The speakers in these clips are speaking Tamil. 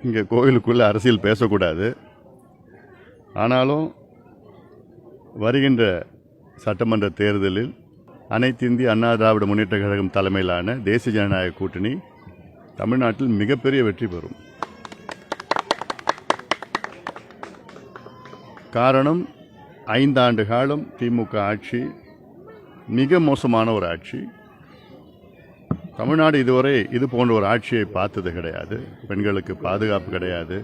இங்கே கோவிலுக்குள்ளே அரசியல் பேசக்கூடாது. ஆனாலும் வருகின்ற சட்டமன்ற தேர்தலில் அனைத்து இந்திய அண்ணா திராவிட முன்னேற்ற கழகம் தலைமையிலான தேசிய ஜனநாயக கூட்டணி தமிழ்நாட்டில் மிகப்பெரிய வெற்றி பெறும். காரணம் 5 ஆண்டு காலம் திமுக ஆட்சி மிக மோசமான ஒரு ஆட்சி. தமிழ்நாடு இதுவரை இது போன்ற ஒரு ஆட்சியை பார்த்தது கிடையாது. பெண்களுக்கு பாதுகாப்பு கிடையாது.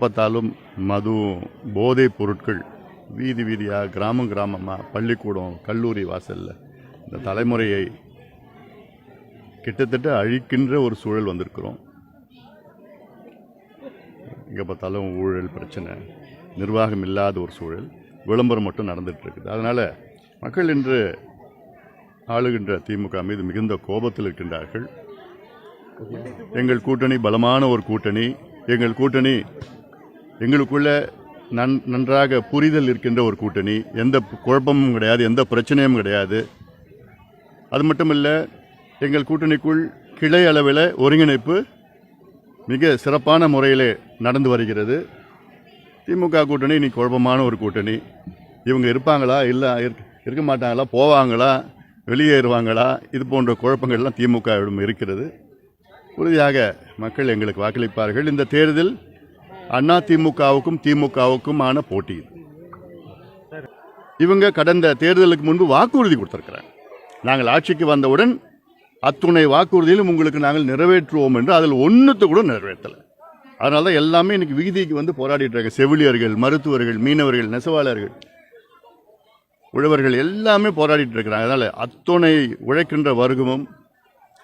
பார்த்தாலும் மது, போதைப் பொருட்கள் வீதி வீதியாக, கிராமம் கிராமமாக, பள்ளிக்கூடம், கல்லூரி வாசலில் இந்த தலைமுறையை கிட்டத்தட்ட அழிக்கின்ற ஒரு சூழல் வந்திருக்கிறோம். இங்கே பார்த்தாலும் ஊழல் பிரச்சனை, நிர்வாகம் இல்லாத ஒரு சூழல், விளம்பரம் மட்டும் நடந்துகிட்டு இருக்குது. அதனால் மக்கள் இன்று ஆளுகின்ற திமுக மீது மிகுந்த கோபத்தில் இருக்கின்றார்கள். எங்கள் கூட்டணி பலமான ஒரு கூட்டணி. எங்கள் கூட்டணி எங்களுக்குள்ள நன்றாக புரிதல் இருக்கின்ற ஒரு கூட்டணி. எந்த குழப்பமும் கிடையாது, எந்த பிரச்சனையும் கிடையாது. அது மட்டும் இல்லை, எங்கள் கூட்டணிக்குள் கிளை அளவில் ஒருங்கிணைப்பு மிக சிறப்பான முறையில் நடந்து வருகிறது. திமுக கூட்டணி இன்னைக்கு குழப்பமான ஒரு கூட்டணி. இவங்க இருப்பாங்களா, இல்லை இருக்க மாட்டாங்களா, போவாங்களா, வெளியேறுவாங்களா, இது போன்ற குழப்பங்கள்லாம் திமுகவிடம் இருக்கிறது. உறுதியாக மக்கள் எங்களுக்கு வாக்களிப்பார்கள். இந்த தேர்தல் அண்ணா திமுகவுக்கும் திமுகவுக்குமான போட்டி. இவங்க கடந்த தேர்தலுக்கு முன்பு வாக்குறுதி கொடுத்திருக்கிறாங்க. நாங்கள் ஆட்சிக்கு வந்தவுடன் அத்துணை வாக்குறுதியிலும் உங்களுக்கு நாங்கள் நிறைவேற்றுவோம் என்று, அதில் ஒன்றுத்தை கூட நிறைவேற்றலை. அதனால தான் எல்லாமே இன்னைக்கு வீதிக்கு வந்து போராடிட்டு இருக்காங்க. செவிலியர்கள், மருத்துவர்கள், மீனவர்கள், நெசவாளர்கள், உழவர்கள் எல்லாமே போராடிட்டு இருக்கிறாங்க. அதனால் அத்துணை உழைக்கின்ற வர்க்கமும்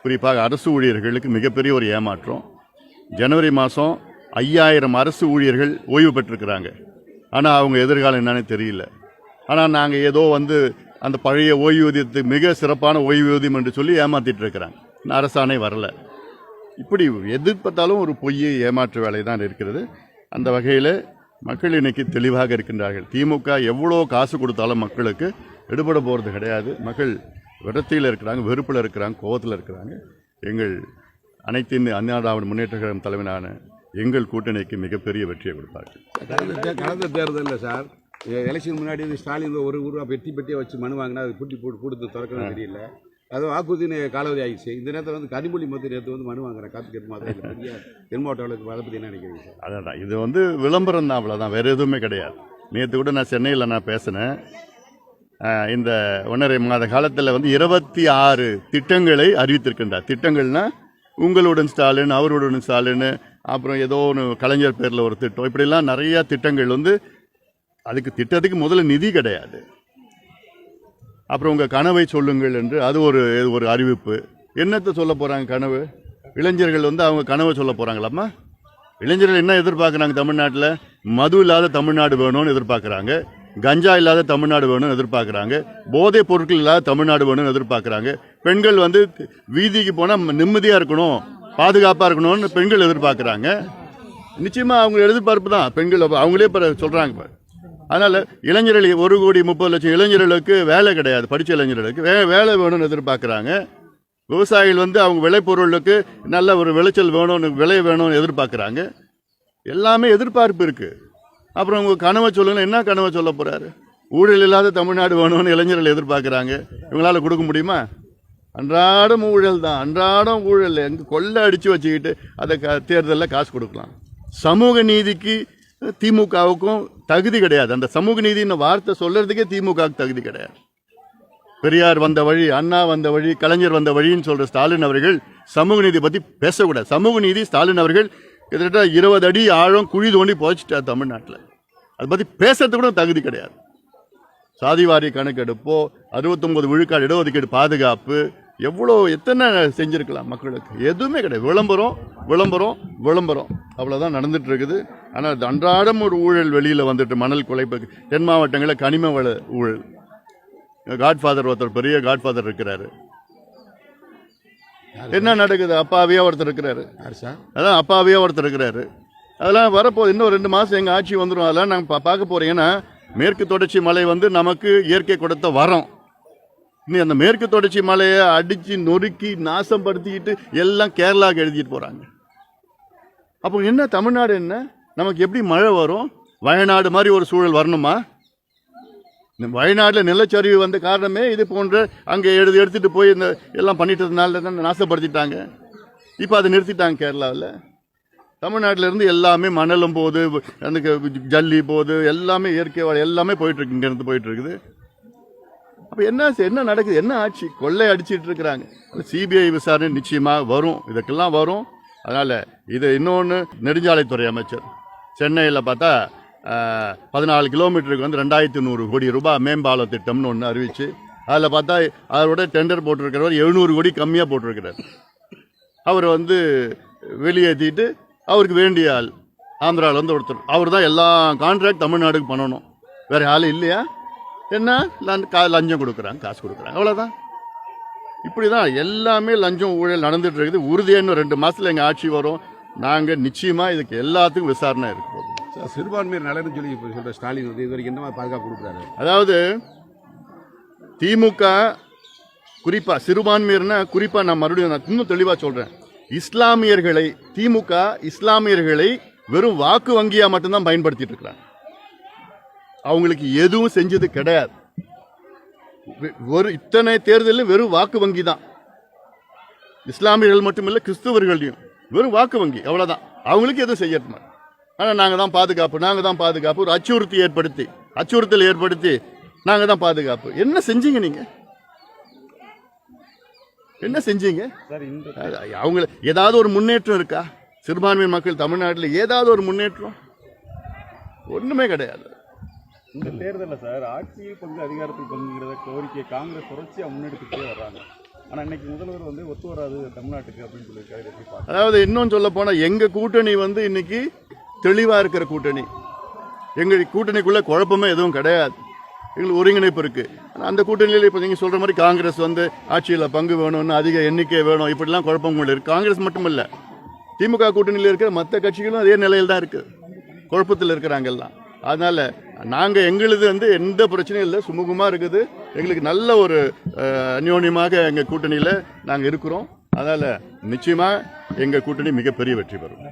குறிப்பாக அரசு ஊழியர்களுக்கு மிகப்பெரிய ஒரு ஏமாற்றம். ஜனவரி மாதம் 5000 அரசு ஊழியர்கள் ஓய்வு பெற்றிருக்கிறாங்க. ஆனால் அவங்க எதிர்காலம் என்னன்னு தெரியல. ஆனால் நாங்கள் ஏதோ அந்த பழைய ஓய்வூதியத்துக்கு மிக சிறப்பான ஓய்வூதியம் என்று சொல்லி ஏமாற்றிட்டு இருக்கிறாங்க. அரசாணை வரல. இப்படி எதிர்பார்த்தாலும் ஒரு பொய் ஏமாற்று வேலை தான் இருக்கிறது. அந்த வகையில் மக்கள் இன்னைக்கு தெளிவாக இருக்கின்றார்கள். திமுக எவ்வளோ காசு கொடுத்தாலும் மக்களுக்கு எடுபட போகிறது கிடையாது. மக்கள் விரக்தியில் இருக்கிறாங்க, வெறுப்பில் இருக்கிறாங்க, கோபத்தில் இருக்கிறாங்க. எங்கள் அனைத்து இந்திய அண்ணா திராவிட முன்னேற்ற கழகம் தலைமையிலான எங்கள் கூட்டணிக்கு மிகப்பெரிய வெற்றியை கொடுப்பார்கள். கடந்த தேர்தலில் சார், எலெக்ஷன் முன்னாடி ஸ்டாலின் ஒரு ரூபா பெட்டியை வச்சு மனு வாங்கினா அது பூட்டி கொடுத்து திறக்கணும் தெரியல. அது வாக்குறுதி காலாவதி ஆகிடுச்சு. இந்த நேரத்தில் கனிமொழி மொத்தம் நேரத்து மனு வாங்குறேன் காத்துக்கிட்டு மாதிரி பெரிய தென் மாவட்டங்களுக்கு அதை பற்றி என்ன நினைக்கிறீங்க சார்? அதான் இது விளம்பரம் தான், அவ்வளோதான், வேறு எதுவுமே கிடையாது. நேற்று கூட நான் சென்னையில் பேசினேன். இந்த 1.5 மாத காலத்தில் 26 திட்டங்களை அறிவித்திருக்கின்றார். திட்டங்கள்னா உங்களுடன் ஸ்டாலின், அவருடன் ஸ்டாலின், அப்புறம் ஏதோ ஒன்று கலைஞர் பேரில் ஒரு திட்டம், இப்படிலாம் நிறையா திட்டங்கள் அதுக்கு திட்டத்துக்கு முதல்ல நிதி கிடையாது. அப்புறம் உங்கள் கனவை சொல்லுங்கள் என்று அது ஒரு அறிவிப்பு. என்னத்தை சொல்ல போகிறாங்க கனவு? இளைஞர்கள் அவங்க கனவை சொல்ல போகிறாங்களாம்மா? இளைஞர்கள் என்ன எதிர்பார்க்குறாங்க? தமிழ்நாட்டில் மது இல்லாத தமிழ்நாடு வேணும்னு எதிர்பார்க்குறாங்க, கஞ்சா இல்லாத தமிழ்நாடு வேணும்னு எதிர்பார்க்குறாங்க, போதைப் பொருட்கள் இல்லாத தமிழ்நாடு வேணும்னு எதிர்பார்க்குறாங்க. பெண்கள் வீதிக்கு போனால் நிம்மதியாக இருக்கணும், பாதுகாப்பாக இருக்கணும்னு பெண்கள் எதிர்பார்க்குறாங்க. நிச்சயமாக அவங்க எதிர்பார்ப்பு தான் பெண்கள் அவங்களே இப்போ சொல்கிறாங்க. அதனால் இளைஞர்கள் 1,30,00,000 இளைஞர்களுக்கு வேலை கிடையாது. படித்த இளைஞர்களுக்கு வேலை வேணும்னு எதிர்பார்க்குறாங்க. விவசாயிகள் அவங்க விளைபொருளுக்கு நல்ல ஒரு விளைச்சல் வேணும்னு, விலை வேணும்னு எதிர்பார்க்குறாங்க. எல்லாமே எதிர்பார்ப்பு இருக்குது. அப்புறம் உங்கள் கனவை சொல்லுங்க, என்ன கனவை சொல்ல போகிறாரு? ஊழல் இல்லாத தமிழ்நாடு வேணும்னு இளைஞர்கள் எதிர்பார்க்குறாங்க. இவங்களால் கொடுக்க முடியுமா? அன்றாடம் ஊழல் தான், அன்றாடம் ஊழல். கொள்ளை அடித்து வச்சுக்கிட்டு அதை தேர்தலில் காசு கொடுக்கலாம். சமூக நீதிக்கு திமுகவுக்கும் தகுதி கிடையாது. அந்த சமூக நீதின்னு வார்த்தை சொல்றதுக்கே திமுகவுக்கு தகுதி கிடையாது. பெரியார் வந்த வழி, அண்ணா வந்த வழி, கலைஞர் வந்த வழின்னு சொல்ற ஸ்டாலின் அவர்கள் சமூக நீதி பற்றி பேசக்கூடாது. சமூக நீதி ஸ்டாலின் அவர்கள் கிட்டத்தட்ட 20 அடி ஆழம் குழி தோண்டி புதைச்சிட்டார் தமிழ்நாட்டில். அதை பற்றி பேசுறதுக்கு கூட தகுதி கிடையாது. சாதிவாரி கணக்கெடுப்போ, 69 விழுக்காடு இடஒதுக்கீடு, பாதுகாப்பு, எத்தனை செஞ்சுருக்கலாம் மக்களுக்கு? எதுவுமே கிடையாது. விளம்பரம் விளம்பரம் விளம்பரம், அவ்வளோதான் நடந்துட்டு இருக்குது. ஆனால் அன்றாடம் ஒரு ஊழல் வெளியில் வந்துட்டு, மணல் கொலை, தென் மாவட்டங்களில் கனிம வள ஊழல். காட்ஃபாதர் ஒருத்தர், பெரிய காட்ஃபாதர் இருக்கிறாரு. என்ன நடக்குது? அப்பாவியா ஒருத்தர் இருக்கிறாரு. அதான் அப்பாவியா ஒருத்தர் இருக்கிறாரு. அதெல்லாம் வரப்போகுது. இன்னும் 2 மாதம் எங்கள் ஆட்சி வந்துடும். அதெல்லாம் நாங்கள் பார்க்க போகிறோம். ஏன்னா மேற்கு தொடர்ச்சி மலை நமக்கு இயற்கை கொடுத்த வரம். நீ அந்த மேற்கு தொடர்ச்சி மலையை அடித்து நொறுக்கி நாசப்படுத்திக்கிட்டு எல்லாம் கேரளாவுக்கு எழுதிட்டு போகிறாங்க. அப்போ என்ன தமிழ்நாடு என்ன, நமக்கு எப்படி மழை வரும்? வயநாடு மாதிரி ஒரு சூழல் வரணுமா? இந்த வயநாட்டில் நிலச்சரிவு வந்த காரணமே இது போன்ற அங்கே எடுத்துட்டு போய் இந்த எல்லாம் பண்ணிட்டதுனால தான் நாசப்படுத்திட்டாங்க. இப்போ அதை நிறுத்திட்டாங்க கேரளாவில். தமிழ்நாட்டில் இருந்து எல்லாமே மணலும் போகுது, அந்த ஜல்லி போகுது, எல்லாமே இயற்கை எல்லாமே போயிட்டுருக்கு, இங்கேருந்து போயிட்டுருக்குது. அப்போ என்ன நடக்குது? என்ன ஆட்சி? கொள்ளை அடிச்சிட்டு இருக்கிறாங்க. சிபிஐ விசாரணை நிச்சயமாக வரும், இதுக்கெல்லாம் வரும். அதனால் இது இன்னொன்று, நெடுஞ்சாலைத்துறை அமைச்சர் சென்னையில் பார்த்தா 14 கிலோமீட்டருக்கு வந்து 2100 கோடி ரூபாய் மேம்பால திட்டம்னு ஒன்று அறிவிச்சு, அதில் பார்த்தா அதோட டெண்டர் போட்டிருக்கிறவர் 700 கோடி கம்மியாக போட்டிருக்கிறார். அவர் வந்து வெளியேற்றிட்டு அவருக்கு வேண்டிய ஆள் ஆந்திராவில் வந்து ஒருத்தர், அவர் தான் எல்லா கான்ட்ராக்ட் தமிழ்நாடுக்கு பண்ணணும், வேறு ஆள் இல்லையா? என்ன லஞ்சம் கொடுக்குறாங்க, காசு கொடுக்குறாங்க, அவ்வளோதான். இப்படி தான் எல்லாமே லஞ்சம் ஊழல் நடந்துட்டு இருக்குது. உறுதியாக இன்னும் 2 மாதத்தில் எங்கள் ஆட்சி வரும். நாங்கள் நிச்சயமாக இதுக்கு எல்லாத்துக்கும் விசாரணை இருக்க போகிறோம். சிறுபான்மையர் நலன்னு சொல்லி இப்போ சொல்கிற ஸ்டாலின் வந்து இது வரைக்கும் என்ன மாதிரி பாதுகாப்பு கொடுக்குறாரு? அதாவது திமுக குறிப்பாக சிறுபான்மையர்னா குறிப்பாக நான் மறுபடியும் இன்னும் தெளிவாக சொல்கிறேன், இஸ்லாமியர்களை திமுக இஸ்லாமியர்களை வெறும் வாக்கு வங்கியாக மட்டும்தான் பயன்படுத்திட்டு இருக்கிறாங்க. அவங்களுக்கு எதுவும் செஞ்சது கிடையாது. ஒரு இத்தனை தேர்தலில் வெறும் வாக்கு வங்கி தான். இஸ்லாமியர்கள் மட்டுமில்லை, கிறிஸ்துவர்களையும் வெறும் வாக்கு வங்கி, அவ்வளோதான். அவங்களுக்கு எதுவும் செய்யணும். ஆனால் நாங்கள் தான் பாதுகாப்பு, ஒரு அச்சுறுத்தல் ஏற்படுத்தி நாங்கள் தான் பாதுகாப்பு. என்ன செஞ்சீங்க நீங்க? என்ன செஞ்சீங்க? அவங்க ஏதாவது ஒரு முன்னேற்றம் இருக்கா? சிறுபான்மை மக்கள் தமிழ்நாட்டில் ஏதாவது ஒரு முன்னேற்றம்? ஒன்றுமே கிடையாது. இந்த தேர்தலில் சார் ஆட்சியில் பங்கு அதிகாரத்தில் பங்குங்கிறத கோரிக்கையை காங்கிரஸ் தொடர்ச்சியாக முன்னெடுத்துட்டே வர்றாங்க. ஆனால் இன்னைக்கு முதல்வர் வந்து ஒத்து வராது தமிழ்நாட்டுக்கு அப்படின்னு சொல்லியிருக்காரு. அதாவது இன்னும் சொல்ல போனால் எங்கள் கூட்டணி வந்து இன்னைக்கு தெளிவாக இருக்கிற கூட்டணி. எங்கள் கூட்டணிக்குள்ளே குழப்பமே எதுவும் கிடையாது. எங்களுக்கு ஒருங்கிணைப்பு இருக்குது. ஆனால் அந்த கூட்டணியில் இப்போ நீங்கள் சொல்கிற மாதிரி காங்கிரஸ் வந்து ஆட்சியில் பங்கு வேணும்னு, அதிக எண்ணிக்கை வேணும், இப்படிலாம் குழப்பங்கள் இருக்குது. காங்கிரஸ் மட்டும் இல்லை, திமுக கூட்டணியில் இருக்கிற மற்ற கட்சிகளும் அதே நிலையில் தான் இருக்குது, குழப்பத்தில் இருக்கிறாங்க எல்லாம். அதனால் நாங்கள் எங்களுது வந்து எந்த பிரச்சனையும் இல்லை, சுமூகமாக இருக்குது. எங்களுக்கு நல்ல ஒரு அந்யோன்யமாக எங்கள் கூட்டணியில் நாங்கள் இருக்கிறோம். அதனால் நிச்சயமாக எங்கள் கூட்டணி மிகப்பெரிய வெற்றி பெறும்.